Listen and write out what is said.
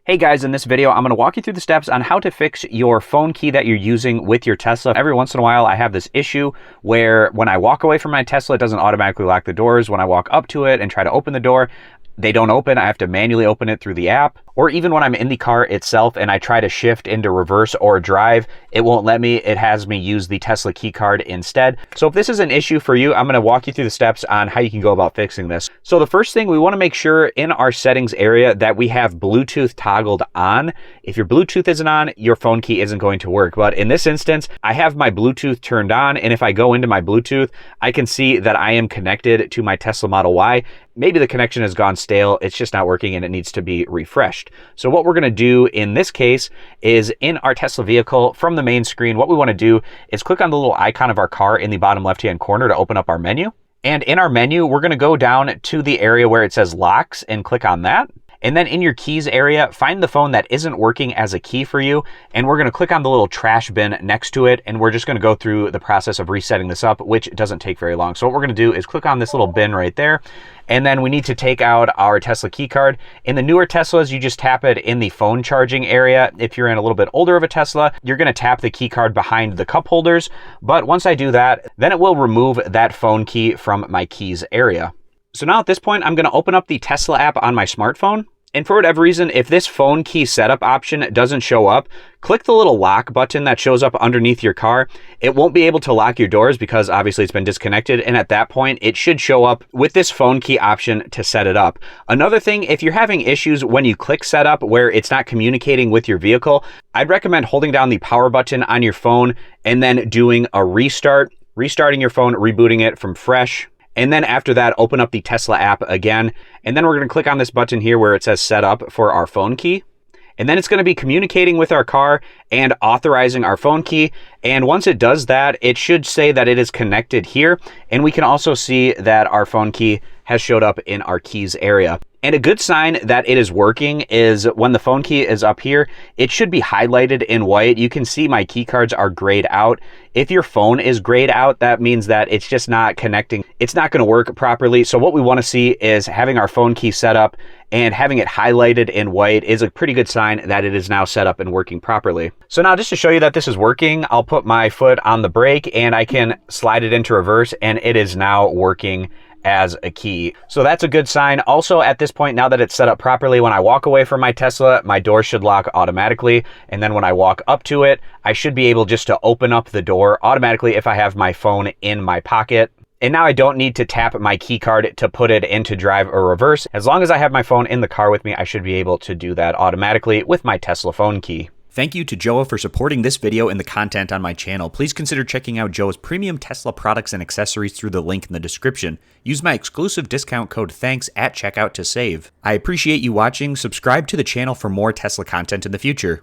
Hey guys, in this video, I'm going to walk you through the steps on how to fix your phone key that you're using with your Tesla. Every once in a while, I have this issue where when I walk away from my Tesla, it doesn't automatically lock the doors. When I walk up to it and try to open the door, they don't open. I have to manually open it through the app. Or even when I'm in the car itself and I try to shift into reverse or drive, it won't let me. It has me use the Tesla key card instead. So if this is an issue for you, I'm going to walk you through the steps on how you can go about fixing this. So the first thing, we want to make sure in our settings area that we have Bluetooth toggled on. If your Bluetooth isn't on, your phone key isn't going to work. But in this instance, I have my Bluetooth turned on, and if I go into my Bluetooth, I can see that I am connected to my Tesla Model Y. Maybe the connection has gone stale, it's just not working and it needs to be refreshed. So what we're gonna do in this case is in our Tesla vehicle from the main screen, what we wanna do is click on the little icon of our car in the bottom left-hand corner to open up our menu. And in our menu, we're gonna go down to the area where it says locks and click on that. And then in your keys area, find the phone that isn't working as a key for you. And we're gonna click on the little trash bin next to it. And we're just gonna go through the process of resetting this up, which doesn't take very long. So what we're gonna do is click on this little bin right there. And then we need to take out our Tesla key card. In the newer Teslas, you just tap it in the phone charging area. If you're in a little bit older of a Tesla, you're gonna tap the key card behind the cup holders. But once I do that, then it will remove that phone key from my keys area. So now at this point, I'm gonna open up the Tesla app on my smartphone. And for whatever reason, if this phone key setup option doesn't show up, click the little lock button that shows up underneath your car. It won't be able to lock your doors because obviously it's been disconnected. And at that point, it should show up with this phone key option to set it up. Another thing, if you're having issues when you click setup where it's not communicating with your vehicle, I'd recommend holding down the power button on your phone and then doing a restart, restarting your phone, rebooting it from fresh. And then after that, open up the Tesla app again. And then we're gonna click on this button here where it says set up for our phone key. And then it's gonna be communicating with our car and authorizing our phone key. And once it does that, it should say that it is connected here. And we can also see that our phone key has showed up in our keys area. And a good sign that it is working is when the phone key is up here, it should be highlighted in white. You can see my key cards are grayed out. If your phone is grayed out, that means that it's just not connecting. It's not going to work properly. So what we want to see is having our phone key set up and having it highlighted in white is a pretty good sign that it is now set up and working properly. So now just to show you that this is working, I'll put my foot on the brake and I can slide it into reverse and it is now working as a key. So that's a good sign. Also at this point, now that it's set up properly, when I walk away from my Tesla, my door should lock automatically. And then when I walk up to it, I should be able just to open up the door automatically if I have my phone in my pocket. And now I don't need to tap my key card to put it into drive or reverse. As long as I have my phone in the car with me, I should be able to do that automatically with my Tesla phone key. Thank you to Joa for supporting this video and the content on my channel. Please consider checking out Joa's premium Tesla products and accessories through the link in the description. Use my exclusive discount code THANKS at checkout to save. I appreciate you watching. Subscribe to the channel for more Tesla content in the future.